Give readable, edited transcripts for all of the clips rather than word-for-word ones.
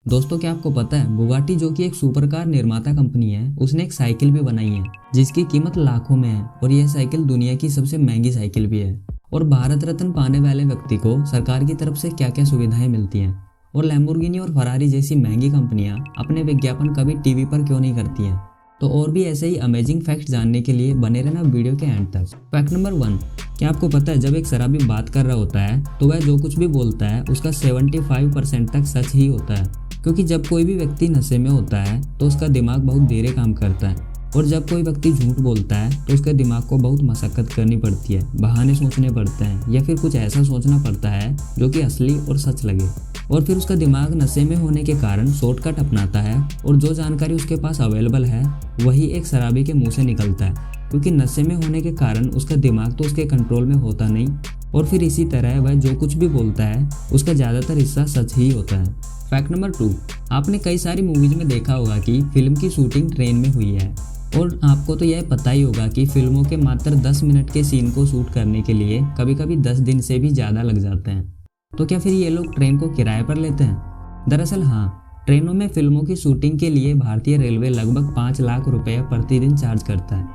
दोस्तों क्या आपको पता है बुगाटी जो कि एक सुपर कार निर्माता कंपनी है, उसने एक साइकिल भी बनाई है जिसकी कीमत लाखों में है और यह साइकिल दुनिया की सबसे महंगी साइकिल भी है। और भारत रत्न पाने वाले व्यक्ति को सरकार की तरफ से क्या क्या सुविधाएं मिलती हैं और लैम्बोर्गिनी और फरारी जैसी महंगी कंपनियां अपने विज्ञापन कभी टीवी पर क्यों नहीं करती हैं। तो और भी ऐसे ही अमेजिंग फैक्ट जानने के लिए बने रहना वीडियो के एंड तक। फैक्ट नंबर 1, क्या आपको पता है जब एक शराबी बात कर रहा होता है तो वह जो कुछ भी बोलता है उसका 75% तक सच ही होता है, क्योंकि जब कोई भी व्यक्ति नशे में होता है तो उसका दिमाग बहुत धीरे काम करता है और जब कोई व्यक्ति झूठ बोलता है तो उसके दिमाग को बहुत मशक्कत करनी पड़ती है, बहाने सोचने पड़ते हैं या फिर कुछ ऐसा सोचना पड़ता है जो कि असली और सच लगे। और फिर उसका दिमाग नशे में होने के कारण शॉर्टकट अपनाता है और जो जानकारी उसके पास अवेलेबल है वही एक शराबी के मुंह से निकलता है, क्योंकि नशे में होने के कारण उसका दिमाग तो उसके कंट्रोल में होता नहीं और फिर इसी तरह वह जो कुछ भी बोलता है उसका ज़्यादातर हिस्सा सच ही होता है। फैक्ट नंबर 2, आपने कई सारी मूवीज में देखा होगा कि फिल्म की शूटिंग ट्रेन में हुई है और आपको तो यह पता ही होगा कि फिल्मों के मात्र 10 मिनट के सीन को शूट करने के लिए कभी कभी 10 दिन से भी ज़्यादा लग जाते हैं। तो क्या फिर ये लोग ट्रेन को किराए पर लेते हैं? दरअसल हाँ, ट्रेनों में फिल्मों की शूटिंग के लिए भारतीय रेलवे लगभग 5 लाख रुपये प्रतिदिन चार्ज करता है।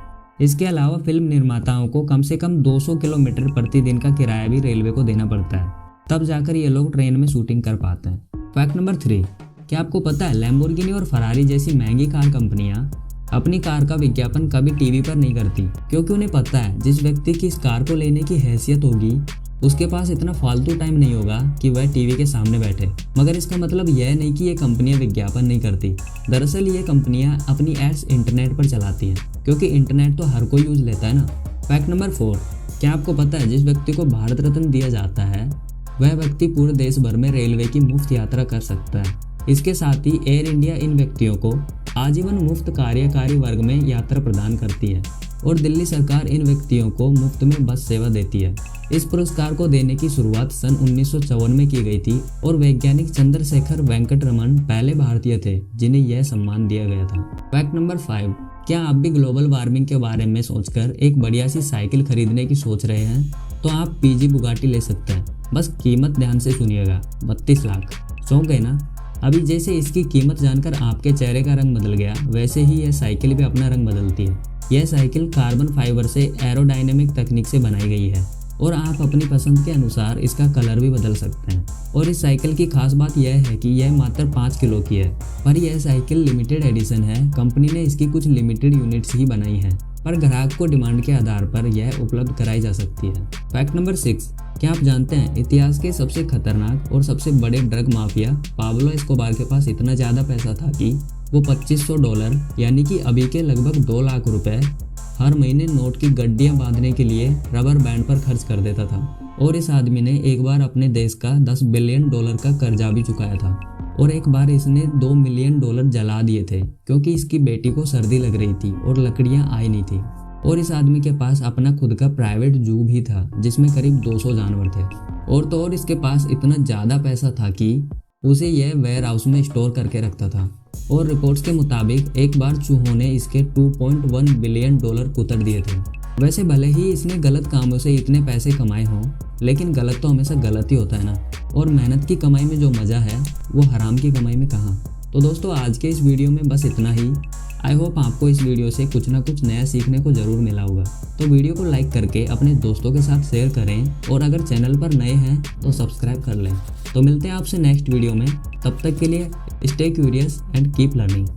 इसके अलावा फिल्म निर्माताओं को कम से कम 200 किलोमीटर प्रतिदिन का किराया भी रेलवे को देना पड़ता है, तब जाकर ये लोग ट्रेन में शूटिंग कर पाते हैं। फैक्ट नंबर 3, क्या आपको पता है लैम्बोर्गिनी और फरारी जैसी महंगी कार कंपनियां अपनी कार का विज्ञापन कभी टीवी पर नहीं करती, क्योंकि उन्हें पता है जिस व्यक्ति की इस कार को लेने की हैसियत होगी उसके पास इतना फालतू टाइम नहीं होगा कि वह टीवी के सामने बैठे। मगर इसका मतलब यह नहीं कि ये कंपनियां विज्ञापन नहीं करती। दरअसल ये कंपनियां अपनी एड्स इंटरनेट पर चलाती हैं, क्योंकि इंटरनेट तो हर कोई यूज लेता है ना। फैक्ट नंबर 4, क्या आपको पता है जिस व्यक्ति को भारत रत्न दिया जाता है वह व्यक्ति पूरे देश भर में रेलवे की मुफ्त यात्रा कर सकता है। इसके साथ ही एयर इंडिया इन व्यक्तियों को आजीवन मुफ्त कार्यकारी वर्ग में यात्रा प्रदान करती है और दिल्ली सरकार इन व्यक्तियों को मुफ्त में बस सेवा देती है। इस पुरस्कार को देने की शुरुआत सन 1954 में की गई थी और वैज्ञानिक चंद्रशेखर वेंकट रमन पहले भारतीय थे जिन्हें यह सम्मान दिया गया था। फैक्ट नंबर 5, क्या आप भी ग्लोबल वार्मिंग के बारे में सोचकर एक बढ़िया सी साइकिल खरीदने की सोच रहे हैं? तो आप पीजी बुगाटी ले सकते हैं। बस कीमत ध्यान से सुनिएगा, 32 लाख। चौंक गए ना? अभी जैसे इसकी कीमत जानकर आपके चेहरे का रंग बदल गया, वैसे ही यह साइकिल भी अपना रंग बदलती है। यह साइकिल कार्बन फाइबर से एरोडायनेमिक तकनीक से बनाई गई है और आप अपनी पसंद के अनुसार इसका कलर भी बदल सकते हैं। और इस साइकिल की खास बात यह है कि यह मात्र 5 किलो की है, पर यह साइकिल लिमिटेड एडिशन है। कंपनी ने इसकी कुछ लिमिटेड यूनिट्स ही बनाई हैं, पर ग्राहक को डिमांड के आधार पर यह उपलब्ध कराई जा सकती है। फैक्ट नंबर 6, क्या आप जानते हैं इतिहास के सबसे खतरनाक और सबसे बड़े ड्रग माफिया पाब्लो एस्कोबार के पास इतना ज़्यादा पैसा था कि वो $2500 यानी कि अभी के लगभग 2 लाख रुपए हर महीने नोट की गड्डियां बांधने के लिए रबर बैंड पर खर्च कर देता था। और इस आदमी ने एक बार अपने देश का $10 बिलियन का कर्जा भी चुकाया था और एक बार इसने $2 मिलियन जला दिए थे क्योंकि इसकी बेटी को सर्दी लग रही थी और लकड़ियां आई नहीं थी। और इस आदमी के पास अपना खुद का प्राइवेट जू भी था जिसमें करीब 200 जानवर थे। और तो और इसके पास इतना ज़्यादा पैसा था कि उसे यह वेयर हाउस में स्टोर करके रखता था। और रिपोर्ट्स के मुताबिक एक बार चूहों ने इसके $2.1 बिलियन कुतर दिए थे। वैसे भले ही इसने गलत कामों से इतने पैसे कमाए हों, लेकिन गलत तो हमेशा गलत ही होता है ना। और मेहनत की कमाई में जो मज़ा है वो हराम की कमाई में कहाँ। तो दोस्तों आज के इस वीडियो में बस इतना ही। आई होप आपको इस वीडियो से कुछ ना कुछ नया सीखने को ज़रूर मिला होगा। तो वीडियो को लाइक करके अपने दोस्तों के साथ शेयर करें और अगर चैनल पर नए हैं तो सब्सक्राइब कर लें। तो मिलते हैं आपसे नेक्स्ट वीडियो में, तब तक के लिए stay curious and keep learning.